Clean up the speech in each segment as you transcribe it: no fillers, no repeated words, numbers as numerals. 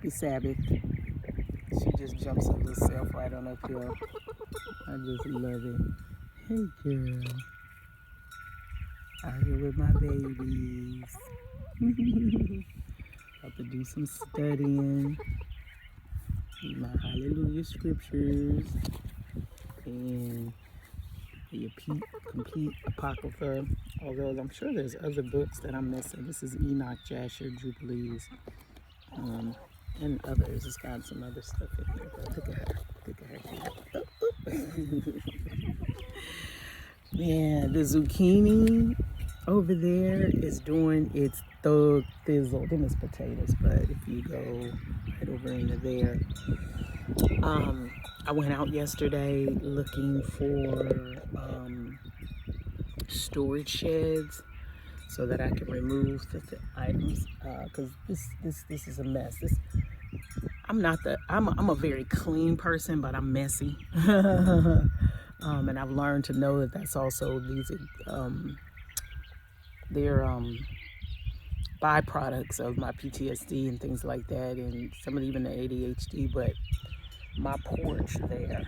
Happy Sabbath. She just jumps up herself right on up here. I just love it. Hey girl. Out here with my babies. About to do some studying. Read my hallelujah scriptures. And the complete Apocrypha. Although I'm sure there's other books that I'm missing. This is Enoch, Jasher, Jubilees. And others. It's got some other stuff in here. But look at her. Look at her. Man, the zucchini over there is doing its thug thizzle. Them is potatoes, but if you go right over into there, I went out yesterday looking for storage sheds so that I can remove the items because this is a mess. I'm a very clean person, but I'm messy. And I've learned to know that that's also they're byproducts of my PTSD and things like that, and some of even the ADHD. But my porch there,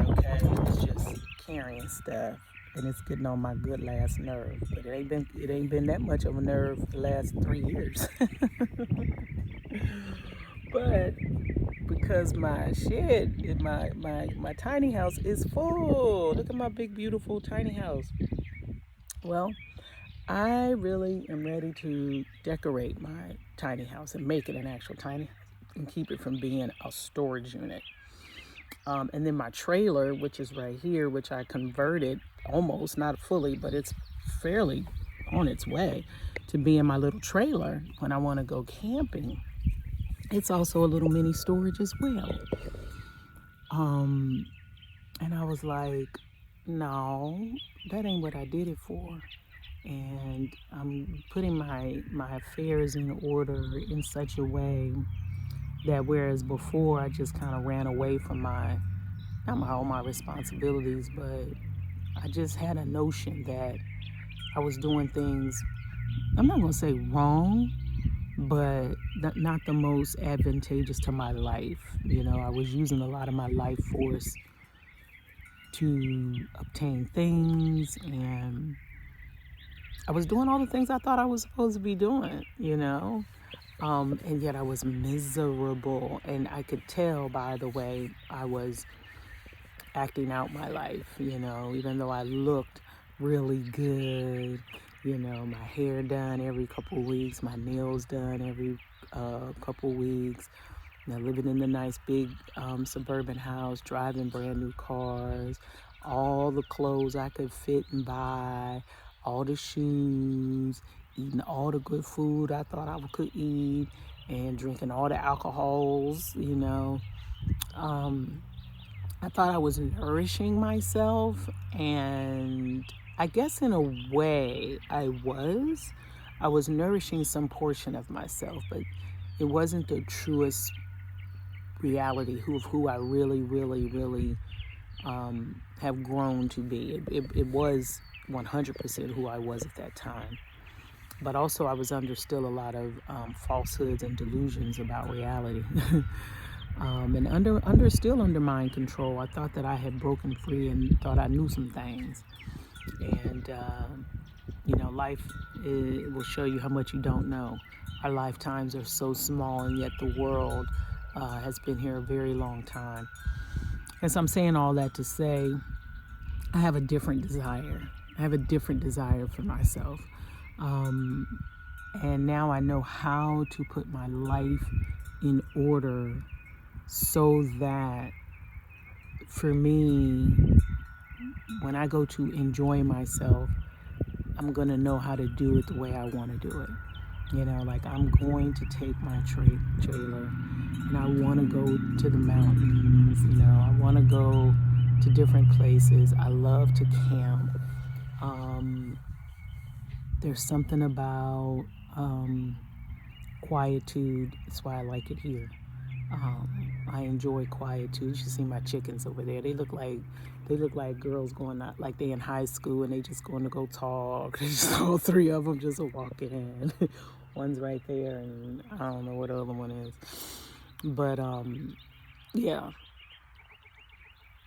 okay, it's just carrying stuff, and it's getting on my good last nerve. But it ain't been that much of a nerve the last 3 years. But because my shed, my tiny house is full. Look at my big, beautiful tiny house. Well, I really am ready to decorate my tiny house and make it an actual tiny house and keep it from being a storage unit. And then my trailer, which is right here, which I converted almost, not fully, but it's fairly on its way to being my little trailer when I want to go camping. It's also a little mini storage as well. And I was like, no, that ain't what I did it for. And I'm putting my affairs in order in such a way that whereas before I just kind of ran away from all my responsibilities, but I just had a notion that I was doing things, I'm not going to say wrong, but not the most advantageous to my life. You know, I was using a lot of my life force to obtain things, and I was doing all the things I thought I was supposed to be doing, you know, and yet I was miserable. And I could tell by the way I was acting out my life, you know, even though I looked really good, you know, my hair done every couple of weeks, my nails done every couple of weeks, you know, living in the nice big suburban house, driving brand new cars, all the clothes I could fit and buy, all the shoes, eating all the good food I thought I could eat, and drinking all the alcohols, you know. I thought I was nourishing myself, and I guess in a way I was nourishing some portion of myself, but it wasn't the truest reality of who I really, really, really have grown to be. It was 100% who I was at that time. But also I was under still a lot of falsehoods and delusions about reality. And still under mind control. I thought that I had broken free and thought I knew some things. And, you know, life will show you how much you don't know. Our lifetimes are so small, and yet the world has been here a very long time. And so I'm saying all that to say I have a different desire. I have a different desire for myself. And now I know how to put my life in order so that for me, when I go to enjoy myself, I'm going to know how to do it the way I want to do it. You know, like I'm going to take my trailer and I want to go to the mountains, you know, I want to go to different places. I love to camp. There's something about quietude. That's why I like it here. I enjoy quietude. You should see my chickens over there. They look like girls going out, like they in high school and they just going to go talk. Just all three of them just walking in. One's right there, and I don't know what the other one is. But yeah,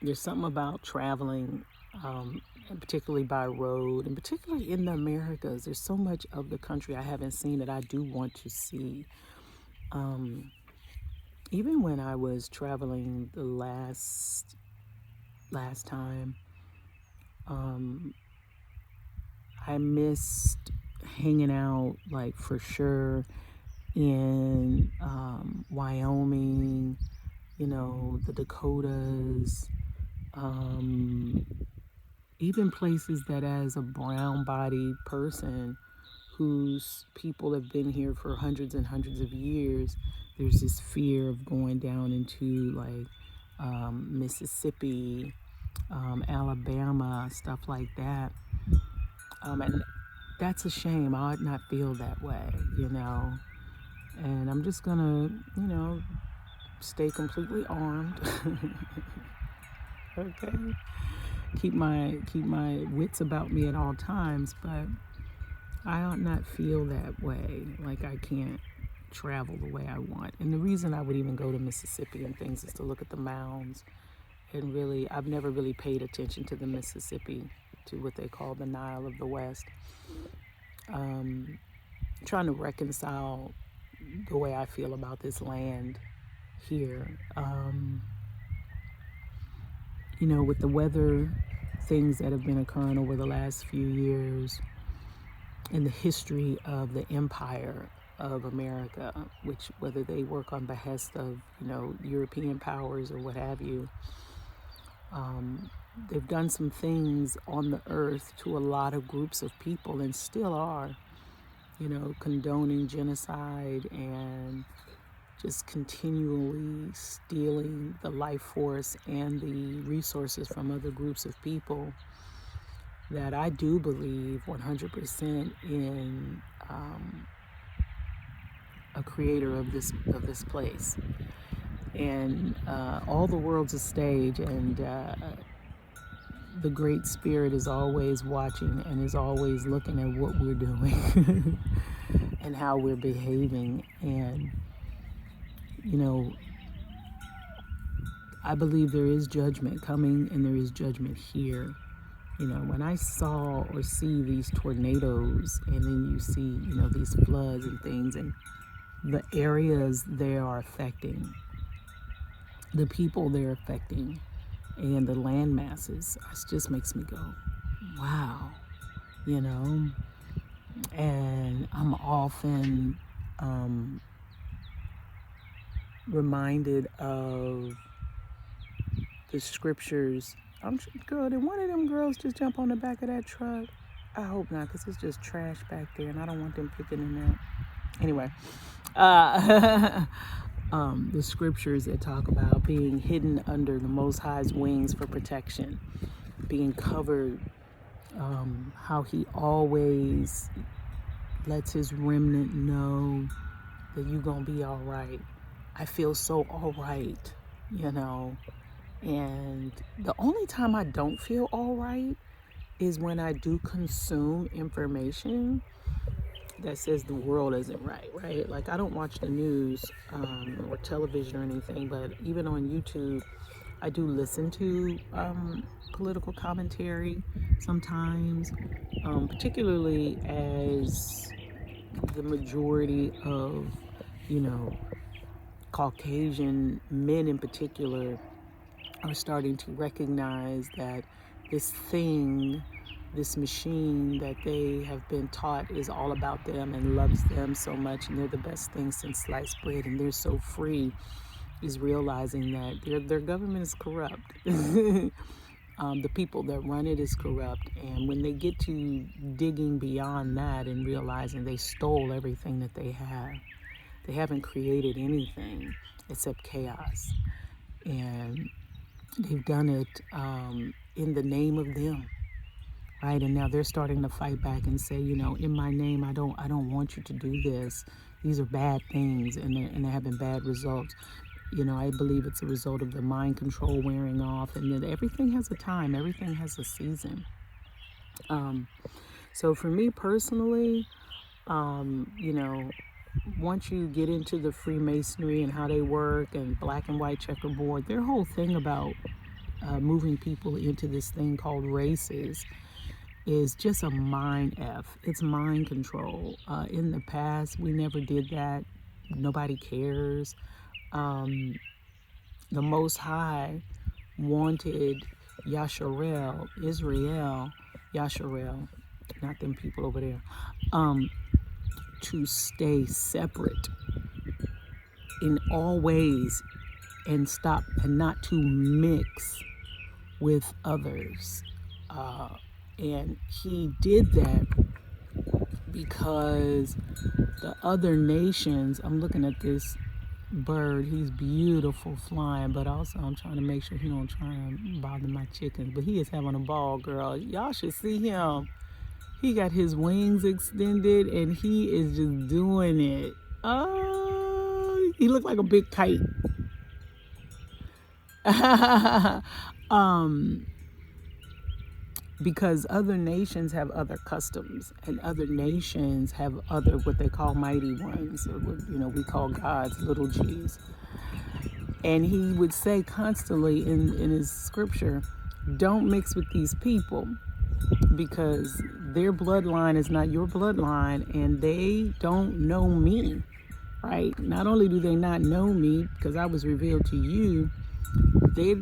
there's something about traveling, and particularly by road, and particularly in the Americas. There's so much of the country I haven't seen that I do want to see. Um, Even when I was traveling the last time, um, I missed hanging out, like, for sure, in Wyoming, the Dakotas, um, even places that, as a brown bodied person whose people have been here for hundreds and hundreds of years, there's this fear of going down into, like, Mississippi, Alabama, stuff like that. And that's a shame. I ought not feel that way. And I'm just gonna, stay completely armed. Okay. Keep my wits about me at all times, but I ought not feel that way, like I can't travel the way I want. And the reason I would even go to Mississippi and things is to look at the mounds. And really, I've never really paid attention to the Mississippi, to what they call the Nile of the West. Trying to reconcile the way I feel about this land here. With the weather things that have been occurring over the last few years, in the history of the empire of America, which, whether they work on behest of, European powers or what have you, they've done some things on the earth to a lot of groups of people, and still are, condoning genocide and just continually stealing the life force and the resources from other groups of people, that I do believe 100% in a creator of this place, and all the world's a stage, and the Great Spirit is always watching and is always looking at what we're doing and how we're behaving. And I believe there is judgment coming, and there is judgment here. When I saw or see these tornadoes, and then you see, these floods and things, and the areas they are affecting, the people they're affecting, and the land masses, it just makes me go, wow, And I'm often reminded of the scriptures. Girl, did one of them girls just jump on the back of that truck? I hope not, because it's just trash back there, and I don't want them picking it out. Anyway, the scriptures that talk about being hidden under the Most High's wings for protection, being covered, how he always lets his remnant know that you're going to be all right. I feel so all right, and the only time I don't feel all right is when I do consume information that says the world isn't right? Like, I don't watch the news or television or anything, but even on YouTube, I do listen to political commentary sometimes, particularly as the majority of, Caucasian men in particular are starting to recognize that this machine that they have been taught is all about them and loves them so much, and they're the best thing since sliced bread, and they're so free, is realizing that their government is corrupt. The people that run it is corrupt, and when they get to digging beyond that and realizing they stole everything that they haven't created anything except chaos, and they've done it in the name of them, right? And now they're starting to fight back and say, in my name, I don't want you to do this. These are bad things, and they're having bad results. I believe it's a result of the mind control wearing off, and that everything has a time, everything has a season. So for me personally, once you get into the Freemasonry and how they work and black and white checkerboard, their whole thing about moving people into this thing called races is just a mind F. It's mind control. In the past, we never did that. Nobody cares. The Most High wanted Yasharel, Israel, Yasharel, not them people over there, to stay separate in all ways and stop and not to mix with others. And he did that because the other nations, I'm looking at this bird, he's beautiful flying, but also I'm trying to make sure he don't try and bother my chickens, but he is having a ball, girl. Y'all should see him. He got his wings extended and he is just doing it. Oh, he looked like a big kite. Because other nations have other customs, and other nations have other what they call mighty ones, or what, we call gods, little g's. And he would say constantly in his scripture, don't mix with these people, because their bloodline is not your bloodline, and they don't know me, right? Not only do they not know me, because I was revealed to you, they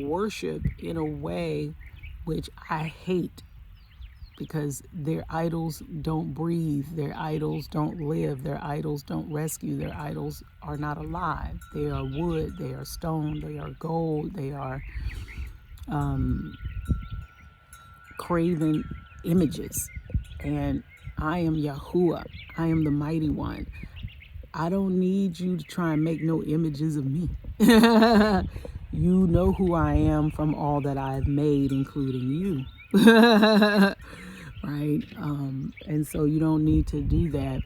worship in a way which I hate, because their idols don't breathe, their idols don't live, their idols don't rescue, their idols are not alive. They are wood, they are stone, they are gold, they are craven images. And I am Yahuwah, I am the mighty one. I don't need you to try and make no images of me. You know who I am from all that I've made, including you. Right? And so you don't need to do that.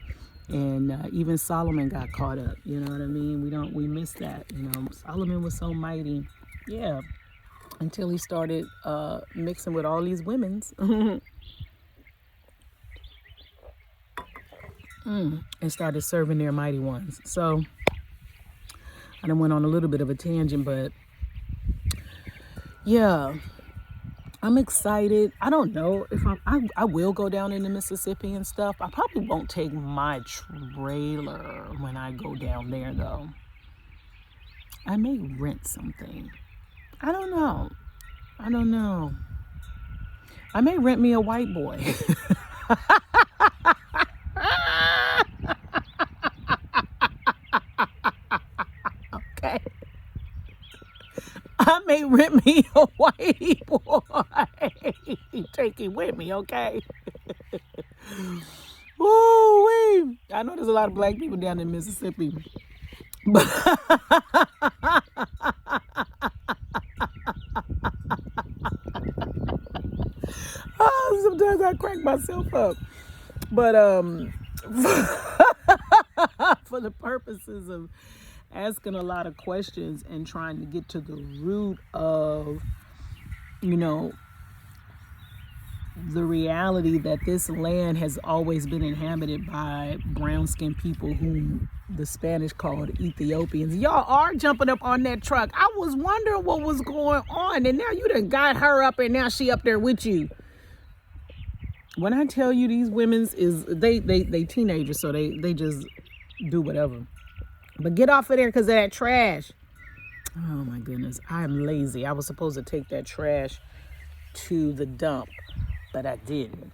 And even Solomon got caught up. You know what I mean? We miss that. Solomon was so mighty. Yeah. Until he started mixing with all these women's. And started serving their mighty ones. So I done went on a little bit of a tangent, but yeah, I'm excited. I don't know if I will go down into Mississippi and stuff. I probably won't take my trailer when I go down there, though. I may rent something. I don't know. I may rent me a white boy. Okay. I may rent me a white boy. Take it with me, okay? Woo-wee. I know there's a lot of black people down in Mississippi. But sometimes I crack myself up. But for the purposes of asking a lot of questions and trying to get to the root of, the reality that this land has always been inhabited by brown-skinned people whom the Spanish called Ethiopians. Y'all are jumping up on that truck. I was wondering what was going on, and now you done got her up, and now she up there with you. When I tell you these women's they teenagers, so they just do whatever. But get off of there because of that trash. Oh my goodness, I am lazy. I was supposed to take that trash to the dump, but I didn't.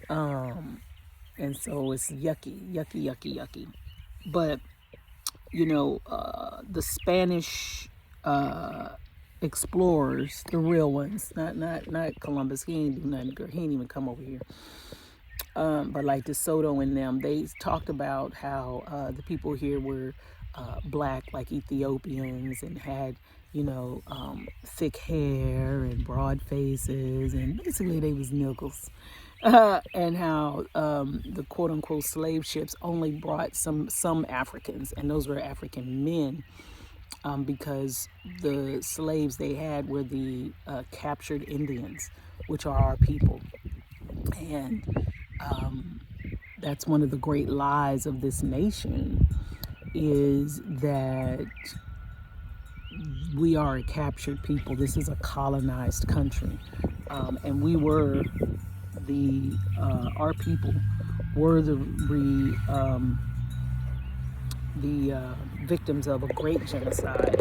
And so it's yucky. But the Spanish explorers, the real ones, not Columbus. He ain't do nothing. He ain't even come over here. But like De Soto and them, they talked about how the people here were black, like Ethiopians, and had thick hair and broad faces, and basically they was niggles. And how the quote-unquote slave ships only brought some Africans, and those were African men, because the slaves they had were the captured Indians, which are our people. And That's one of the great lies of this nation, is that we are a captured people. This is a colonized country. And we were our people were the victims of a great genocide.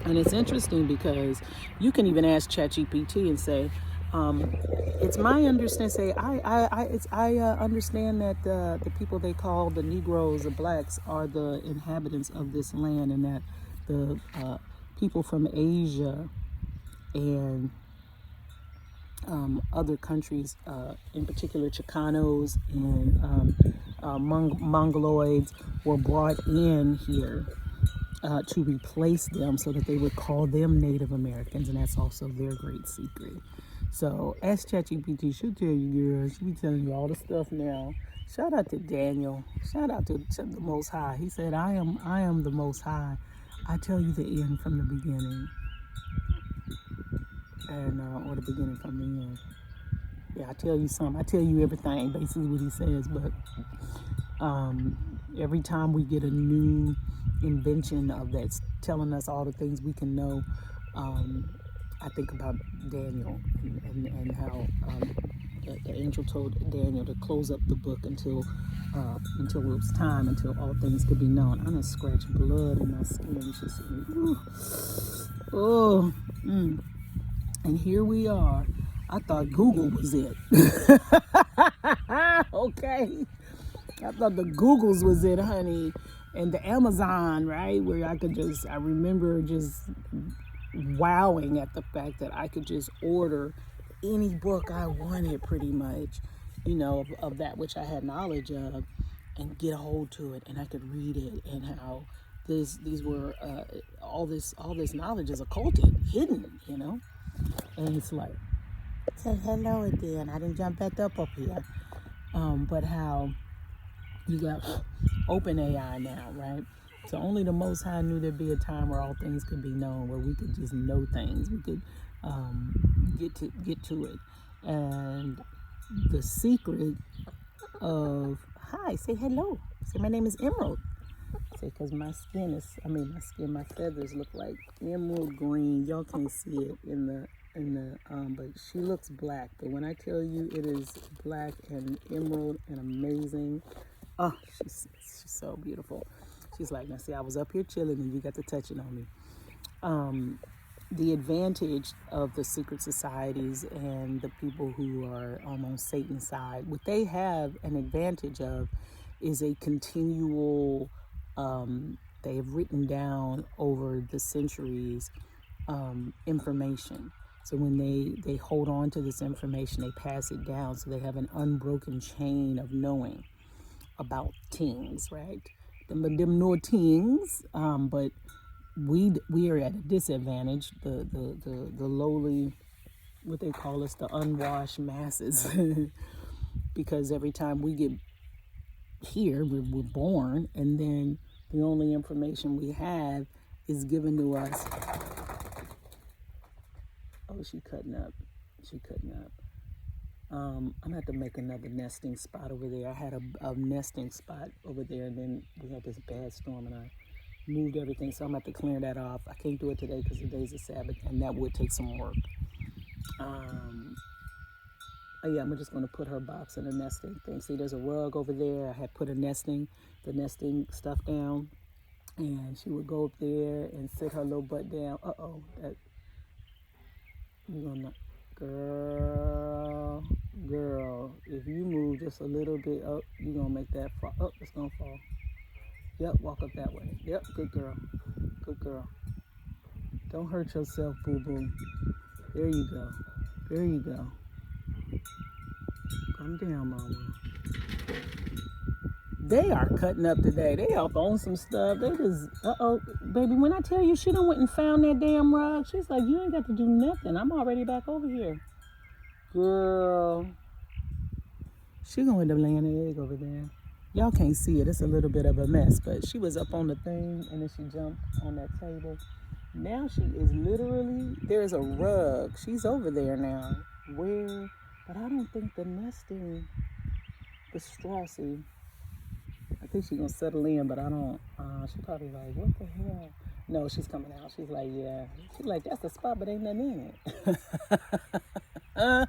And it's interesting because you can even ask ChatGPT and say, it's my understanding. Say, I understand that the people they call the Negroes, the blacks, are the inhabitants of this land, and that the people from Asia and other countries, in particular Chicanos and Mongoloids, were brought in here to replace them so that they would call them Native Americans, and that's also their great secret. So ask ChatGPT, she'll tell you, girl. She'll be telling you all the stuff now. Shout out to Daniel. Shout out to the Most High. He said, I am the Most High. I tell you the end from the beginning. And or the beginning from the end. Yeah, I tell you something. I tell you everything, basically what he says. But every time we get a new invention of that's telling us all the things we can know, I think about Daniel and how the angel told Daniel to close up the book until it was time, until all things could be known. I'm gonna scratch blood in my skin. Just, and here we are. I thought Google was it. Okay. I thought the Googles was it, honey. And the Amazon, right? Where I remember just wowing at the fact that I could just order any book I wanted, pretty much, of that which I had knowledge of, and get a hold to it, and I could read it, and how these were all this knowledge is occulted, hidden, and it's like, say hello again. I didn't jump back up here, but how you got open AI now, right? So only the Most High knew there'd be a time where all things could be known, where we could just know things. We could get to it. And the secret of, hi, say hello. Say my name is Emerald. Say, because my feathers look like emerald green. Y'all can't see it in the but she looks black. But when I tell you it is black and emerald and amazing, oh, she's so beautiful. She's like, now see, I was up here chilling and you got to touching on me. The advantage of the secret societies and the people who are on Satan's side, what they have an advantage of is a continual, they have written down over the centuries information. So when they hold on to this information, they pass it down. So they have an unbroken chain of knowing about things, right? Them know things, but we are at a disadvantage. The lowly, what they call us, the unwashed masses, because every time we get here, we're born, and then the only information we have is given to us. Oh, she cutting up. I'm gonna have to make another nesting spot over there. I had a nesting spot over there, and then we had this bad storm, and I moved everything, so I'm gonna have to clear that off. I can't do it today because today's a Sabbath, and that would take some work. Yeah, I'm just gonna put her box in the nesting thing. See, there's a rug over there. I had put the nesting stuff down, and she would go up there and sit her little butt down. You're gonna, girl, if you move just a little bit up, you're gonna make that fall. Oh, it's gonna fall. Yep, walk up that way. Yep, good girl. Don't hurt yourself, boo-boo. There you go. Calm down, mama. They are cutting up today. They up on some stuff. They just, baby, when I tell you she done went and found that damn rug, she's like, you ain't got to do nothing. I'm already back over here. Girl. She gonna end up laying an egg over there. Y'all can't see it. It's a little bit of a mess, but she was up on the thing, and then she jumped on that table. Now she is literally, there's a rug. She's over there now. Where? But I don't think the nesting the Straussy. I think she's gonna settle in, but I don't. She probably like, what the hell? No, she's coming out. She's like, yeah. She's like, that's the spot, but ain't nothing in it.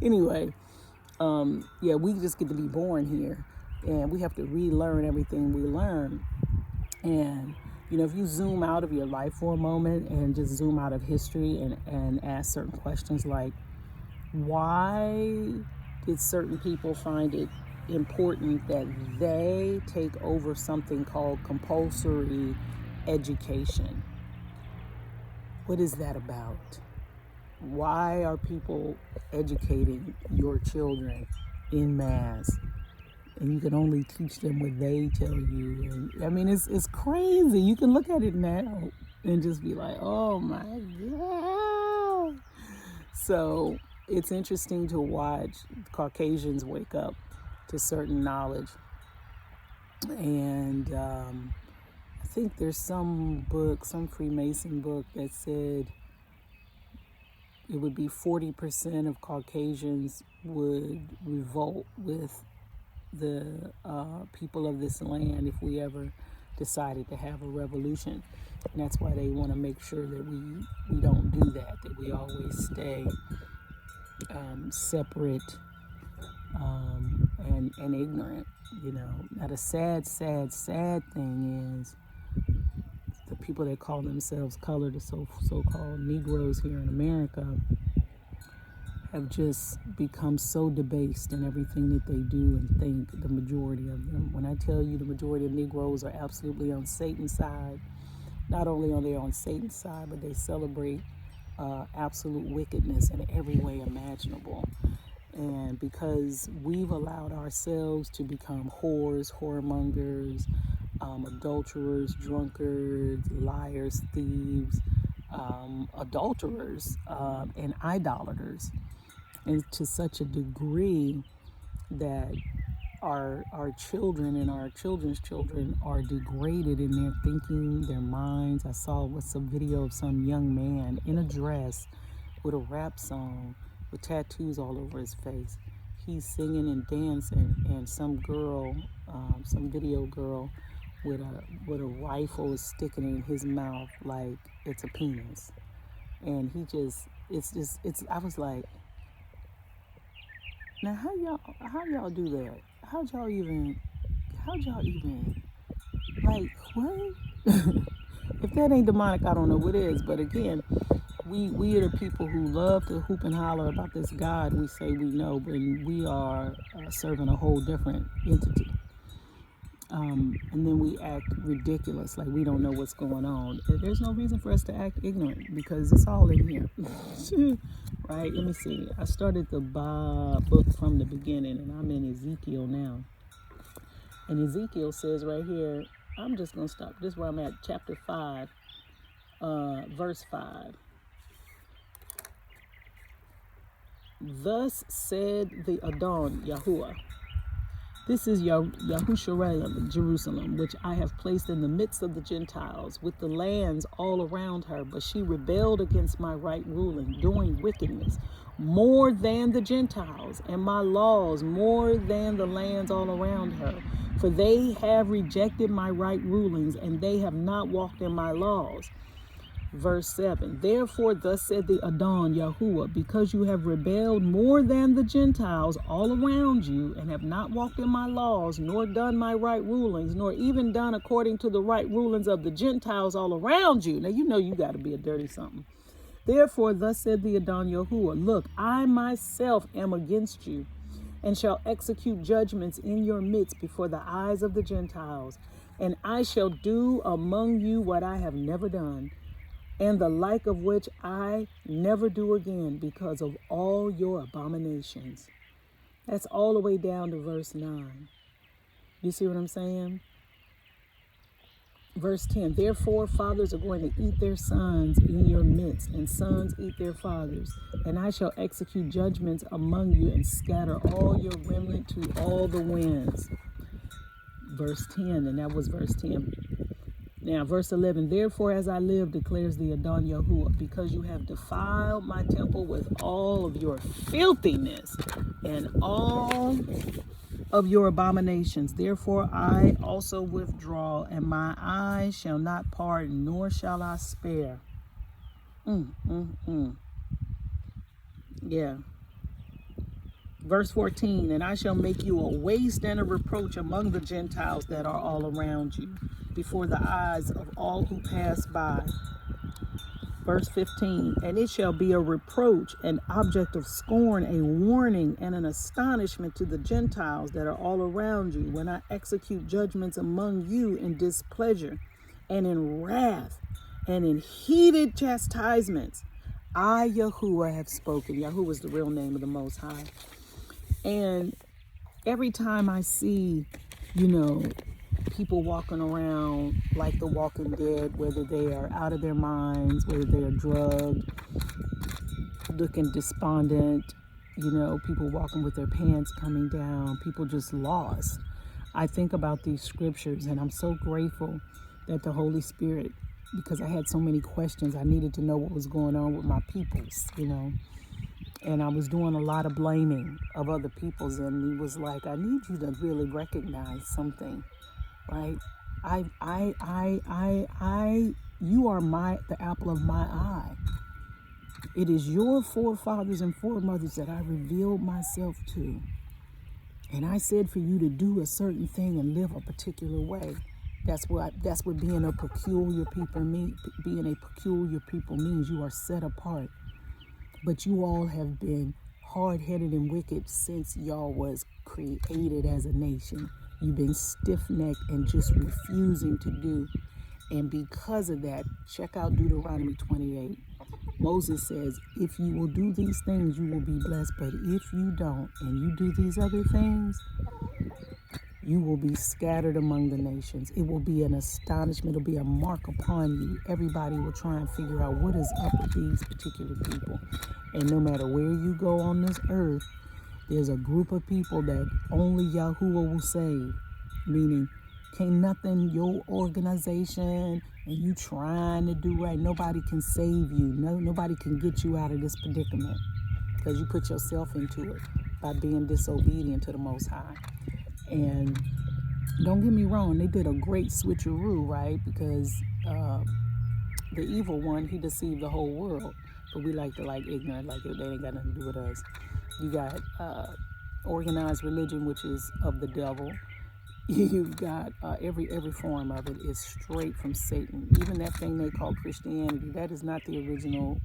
Anyway, yeah, we just get to be born here, and we have to relearn everything we learn. And if you zoom out of your life for a moment and just zoom out of history and ask certain questions like, why did certain people find it important that they take over something called compulsory education? What is that about? Why are people educating your children in mass? And you can only teach them what they tell you. And I mean, it's crazy. You can look at it now and just be like, oh my God. So it's interesting to watch Caucasians wake up to certain knowledge. And I think there's some Freemason book that said it would be 40% of Caucasians would revolt with the people of this land if we ever decided to have a revolution. And that's why they want to make sure that we don't do that we always stay separate and ignorant. Now the sad thing is the people that call themselves colored, the so-called Negroes here in America, have just become so debased in everything that they do and think, the majority of them. When I tell you the majority of Negroes are absolutely on Satan's side, not only are they on Satan's side, but they celebrate absolute wickedness in every way imaginable. And because we've allowed ourselves to become whores, whoremongers, adulterers, drunkards, liars, thieves, adulterers, and idolaters, and to such a degree that our children and our children's children are degraded in their thinking, their minds. I saw some video of some young man in a dress with a rap song with tattoos all over his face. He's singing and dancing, and some girl, some video girl with a rifle is sticking in his mouth like it's a penis. And I was like, now how y'all do that? How'd y'all even, like, what? If that ain't demonic, I don't know what is. But again, we are the people who love to hoop and holler about this God we say we know, but we are serving a whole different entity. And then we act ridiculous, like we don't know what's going on. There's no reason for us to act ignorant because it's all in here. Right? Let me see. I started the book from the beginning, and I'm in Ezekiel now. And Ezekiel says right here, I'm just going to stop. This is where I'm at, chapter 5, verse 5. Thus said the Adon, Yahuwah. This is Yahushalayim, Jerusalem, which I have placed in the midst of the Gentiles, with the lands all around her. But she rebelled against my right ruling, doing wickedness more than the Gentiles, and my laws more than the lands all around her. For they have rejected my right rulings, and they have not walked in my laws. Verse 7, therefore thus said the Adon, Yahuwah, because you have rebelled more than the Gentiles all around you, and have not walked in my laws, nor done my right rulings, nor even done according to the right rulings of the Gentiles all around you. Now, you got to be a dirty something. Therefore thus said the Adon, Yahuwah, look, I myself am against you, and shall execute judgments in your midst before the eyes of the Gentiles. And I shall do among you what I have never done, and the like of which I never do again, because of all your abominations. That's all the way down to verse 9. You see what I'm saying? Verse 10, therefore fathers are going to eat their sons in your midst, and sons eat their fathers. And I shall execute judgments among you, and scatter all your remnant to all the winds. Verse 10, and that was verse 10. Now, verse 11, therefore, as I live, declares the Adon Yahuwah, because you have defiled my temple with all of your filthiness and all of your abominations. Therefore, I also withdraw, and my eyes shall not pardon, nor shall I spare. Yeah. Verse 14, and I shall make you a waste and a reproach among the Gentiles that are all around you, before the eyes of all who pass by. Verse 15, and it shall be a reproach, an object of scorn, a warning, and an astonishment to the Gentiles that are all around you, when I execute judgments among you in displeasure, and in wrath, and in heated chastisements. I, Yahuwah, have spoken. Yahuwah is the real name of the Most High. And every time I see, people walking around like the Walking Dead, whether they are out of their minds, whether they are drugged, looking despondent, people walking with their pants coming down, people just lost. I think about these scriptures, and I'm so grateful that the Holy Spirit, because I had so many questions, I needed to know what was going on with my peoples, and I was doing a lot of blaming of other peoples, and he was like, I need you to really recognize something, right? You are the apple of my eye. It is your forefathers and foremothers that I revealed myself to. And I said for you to do a certain thing and live a particular way. That's what being a peculiar people means. Being a peculiar people means you are set apart. But you all have been hard-headed and wicked since y'all was created as a nation. You've been stiff-necked and just refusing to do. And because of that, check out Deuteronomy 28. Moses says, if you will do these things, you will be blessed. But if you don't, and you do these other things, you will be scattered among the nations. It will be an astonishment. It'll be a mark upon you. Everybody will try and figure out what is up with these particular people. And no matter where you go on this earth, there's a group of people that only Yahuwah will save. Meaning, can't nothing, your organization and you trying to do right, nobody can save you. Nobody can get you out of this predicament, because you put yourself into it by being disobedient to the Most High. And don't get me wrong, they did a great switcheroo, right? Because the evil one, he deceived the whole world. But we like to ignorant, like they ain't got nothing to do with us. You got organized religion, which is of the devil. You've got every form of it is straight from Satan. Even that thing they call Christianity, that is not the original,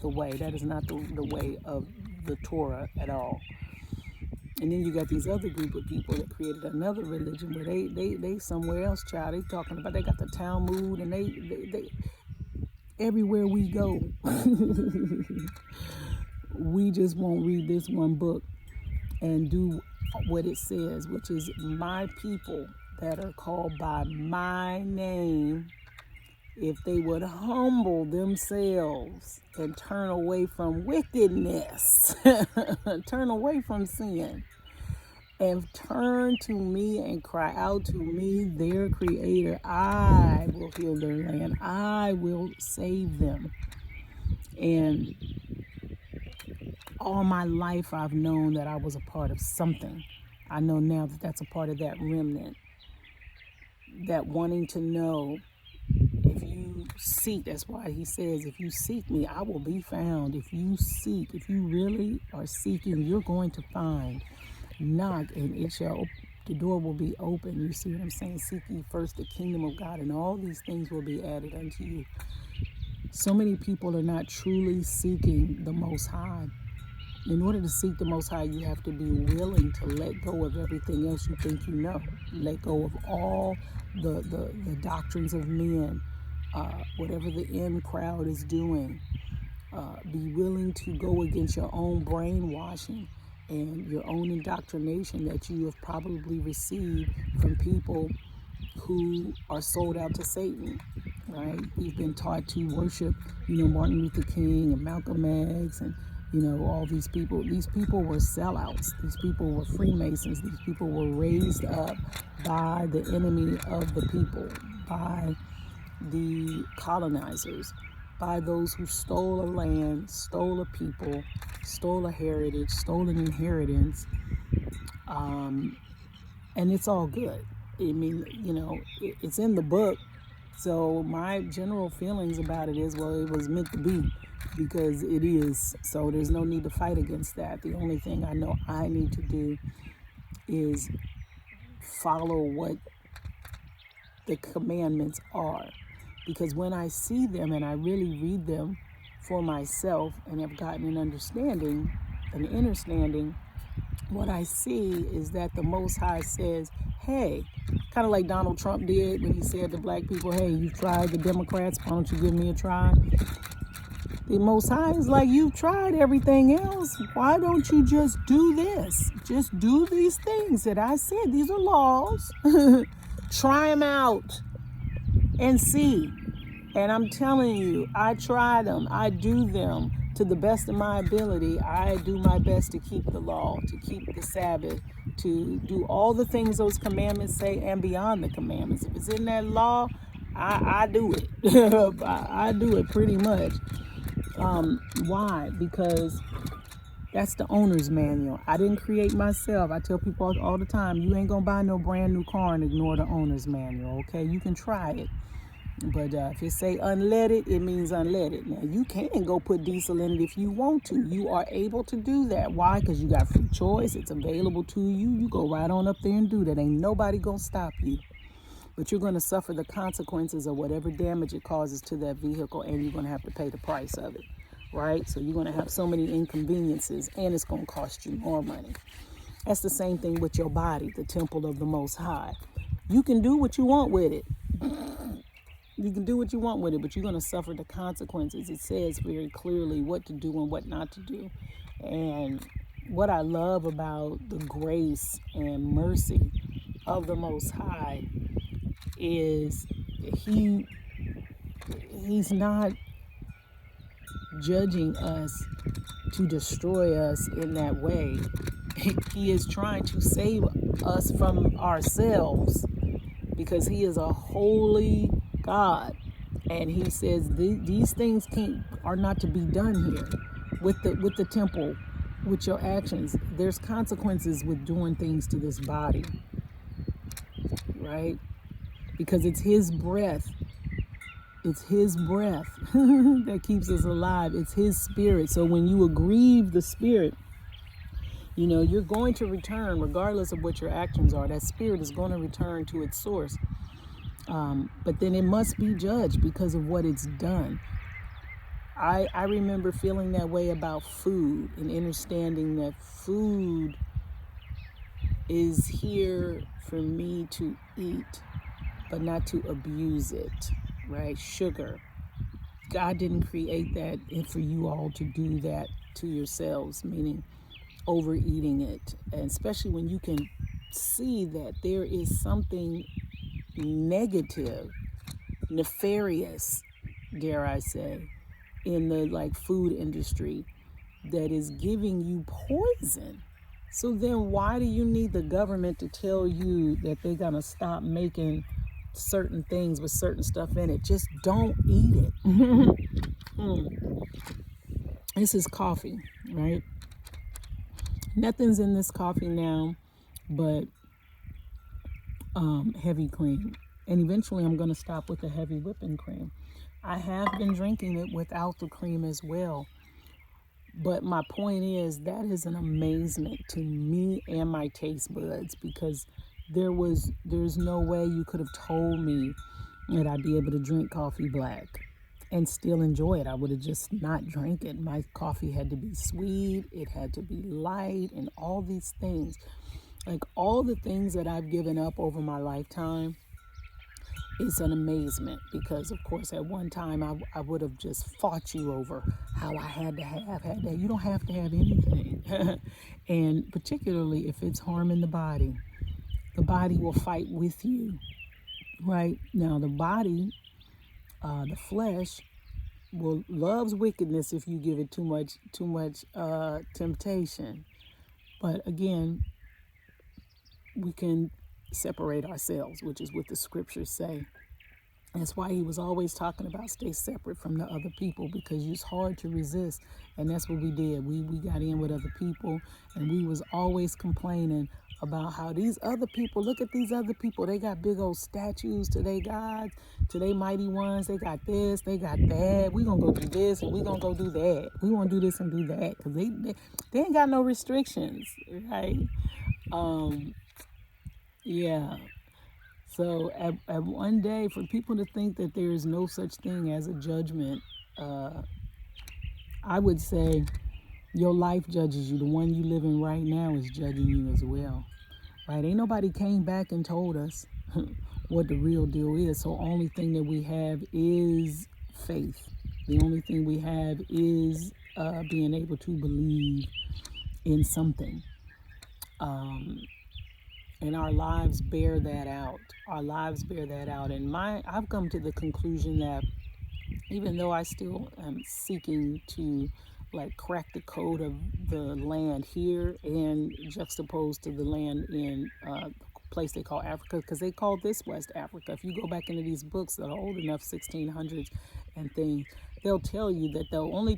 the way. That is not the way of the Torah at all. And then you got these other group of people that created another religion where they somewhere else, child. They talking about, they got the Talmud, and they everywhere we go, we just won't read this one book and do what it says, which is my people that are called by my name, if they would humble themselves and turn away from wickedness, turn away from sin, and turn to me and cry out to me, their creator, I will heal their land. I will save them. And all my life I've known that I was a part of something. I know now that that's a part of that remnant, that wanting to know. If you seek, that's why he says, if you seek me, I will be found. If you seek, if you really are seeking, you're going to find. Knock, and the door will be open. You see what I'm saying? Seek ye first the kingdom of God, and all these things will be added unto you. So many people are not truly seeking the Most High. In order to seek the Most High, you have to be willing to let go of everything else you think you know. Let go of all the doctrines of men, whatever the in crowd is doing. Be willing to go against your own brainwashing and your own indoctrination that you have probably received from people who are sold out to Satan, right? We've been taught to worship, Martin Luther King and Malcolm X and, all these people. These people were sellouts. These people were Freemasons. These people were raised up by the enemy of the people, by the colonizers, by those who stole a land, stole a people, stole a heritage, stole an inheritance. And it's all good. I mean, it's in the book. So my general feelings about it is, well, it was meant to be, because it is. So there's no need to fight against that. The only thing I know I need to do is follow what the commandments are. Because when I see them and I really read them for myself and have gotten an understanding, what I see is that the Most High says, hey, kind of like Donald Trump did when he said to black people, hey, you've tried the Democrats, why don't you give me a try? The Most High is like, you've tried everything else. Why don't you just do this? Just do these things that I said. These are laws. Try them out and see. And I'm telling you, I try them. I do them to the best of my ability. I do my best to keep the law, to keep the Sabbath, to do all the things those commandments say and beyond the commandments. If it's in that law, I do it. I do it pretty much. Why? Because that's the owner's manual. I didn't create myself. I tell people all the time, you ain't gonna buy no brand new car and ignore the owner's manual, okay? You can try it. But if it say unleaded, it means unleaded. Now, you can go put diesel in it if you want to. You are able to do that. Why? Because you got free choice. It's available to you. You go right on up there and do that. Ain't nobody gonna stop you. But you're going to suffer the consequences of whatever damage it causes to that vehicle, and you're going to have to pay the price of it, right? So you're going to have so many inconveniences, and it's going to cost you more money. That's the same thing with your body, the temple of the Most High. You can do what you want with it. You can do what you want with it, but you're going to suffer the consequences. It says very clearly what to do and what not to do. And what I love about the grace and mercy of the Most High is he's not judging us to destroy us in that way. He is trying to save us from ourselves, because he is a holy God, and he says these things are not to be done here with the temple, with your actions. There's consequences with doing things to this body, right? Because it's his breath that keeps us alive. It's his spirit. So when you aggrieve the spirit, you're going to return, regardless of what your actions are. That spirit is going to return to its source. But then it must be judged because of what it's done. I remember feeling that way about food, and understanding that food is here for me to eat, but not to abuse it, right? Sugar. God didn't create that for you all to do that to yourselves, meaning overeating it. And especially when you can see that there is something negative, nefarious, dare I say, in the food industry that is giving you poison. So then why do you need the government to tell you that they're going to stop making certain things with certain stuff in it? Just don't eat it. This is coffee, right? Nothing's in this coffee now but heavy cream. And eventually I'm going to stop with the heavy whipping cream. I have been drinking it without the cream as well. But my point is, that is an amazement to me and my taste buds, because there's no way you could have told me that I'd be able to drink coffee black and still enjoy it. I would have just not drank it. My coffee had to be sweet, it had to be light, and all these things. Like all the things that I've given up over my lifetime, it's an amazement, because of course at one time I would have just fought you over how I had that. You don't have to have anything. And particularly if it's harming the body will fight with you, right? Now the body, the flesh, loves wickedness if you give it too much temptation. But again, we can separate ourselves, which is what the scriptures say. That's why he was always talking about stay separate from the other people, because it's hard to resist. And that's what we did. We got in with other people, and we was always complaining about how these other people, look at these other people, they got big old statues to their gods, to their mighty ones. They got this, they got that. We gonna go do this and we gonna go do that. We want to do this and do that, because they ain't got no restrictions, right? Yeah. So at one day, for people to think that there is no such thing as a judgment, I would say your life judges you. The one you live in right now is judging you as well. Right? Ain't nobody came back and told us what the real deal is. So only thing that we have is faith. The only thing we have is being able to believe in something. And our lives bear that out. Our lives bear that out. And I've come to the conclusion that even though I still am seeking to like crack the code of the land here and juxtaposed to the land in a place they call Africa, because they call this West Africa. If you go back into these books that are old enough, 1600s and things, they'll tell you that the only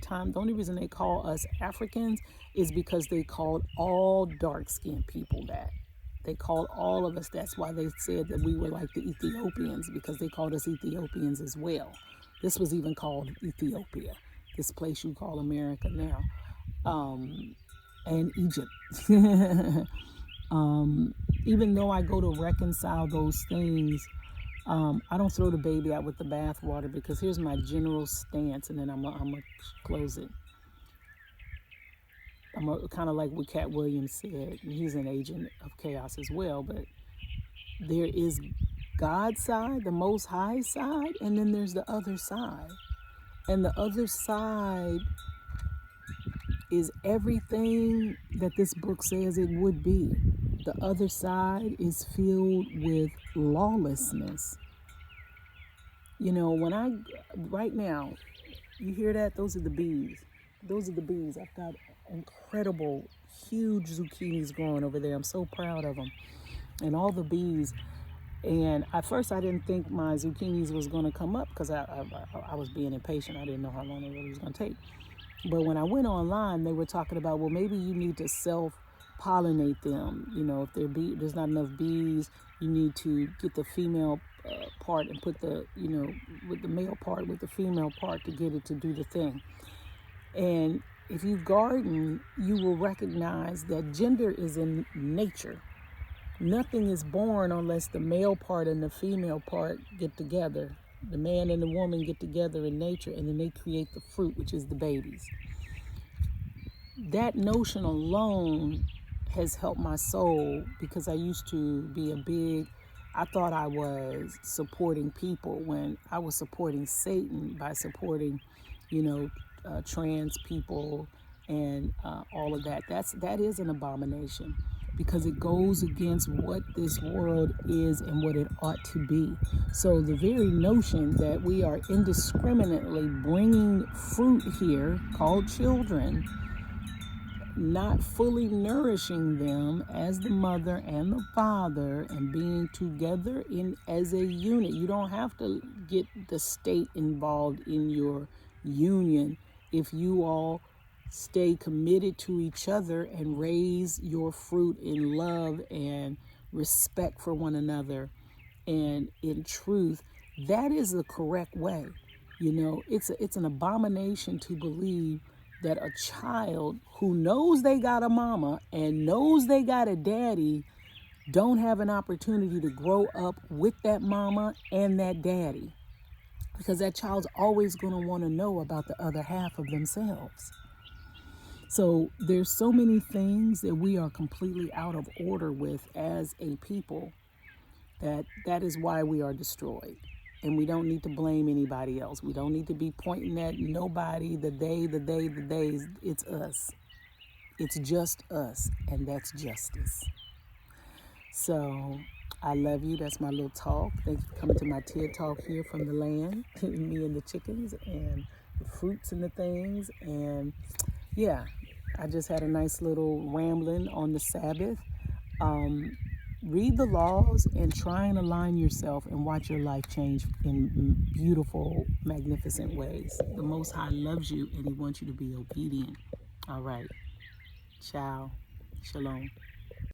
reason they call us Africans is because they called all dark-skinned people that. They called all of us. That's why they said that we were like the Ethiopians, because they called us Ethiopians as well. This was even called Ethiopia, this place you call America now, and Egypt. Even though I go to reconcile those things, I don't throw the baby out with the bathwater, because here's my general stance, and then I'm gonna close it. I'm kind of like what Cat Williams said. He's an agent of chaos as well, but there is God's side, the Most High side, and then there's the other side. And the other side is everything that this book says it would be. The other side is filled with lawlessness. Right now, you hear that? Those are the bees. Those are the bees. I've got incredible, huge zucchinis growing over there. I'm so proud of them. And all the bees. And at first I didn't think my zucchinis was going to come up, because I was being impatient. I didn't know how long it really was going to take. But when I went online, they were talking about, well, maybe you need to self-pollinate them. If there's not enough bees, you need to get the female part and put with the male part with the female part to get it to do the thing. And if you garden, you will recognize that gender is in nature. Nothing is born unless the male part and the female part get together. The man and the woman get together in nature, and then they create the fruit, which is the babies. That notion alone has helped my soul, because I used to be I thought I was supporting people when I was supporting Satan by supporting, trans people and all of that. That is an abomination, because it goes against what this world is and what it ought to be. So the very notion that we are indiscriminately bringing fruit here called children, not fully nourishing them as the mother and the father, and being together as a unit. You don't have to get the state involved in your union if you all stay committed to each other and raise your fruit in love and respect for one another and in truth. That is the correct way. It's an abomination to believe that a child who knows they got a mama and knows they got a daddy don't have an opportunity to grow up with that mama and that daddy, because that child's always going to want to know about the other half of themselves. So there's so many things that we are completely out of order with as a people, that is why we are destroyed. And we don't need to blame anybody else. We don't need to be pointing at nobody, the days. It's us. It's just us, and that's justice. So I love you. That's my little talk. Thank you for coming to my TED Talk here from the land, me and the chickens and the fruits and the things. And yeah, I just had a nice little rambling on the Sabbath. read the laws and try and align yourself and watch your life change in beautiful, magnificent ways. The Most High loves you and He wants you to be obedient. All right. Ciao. Shalom.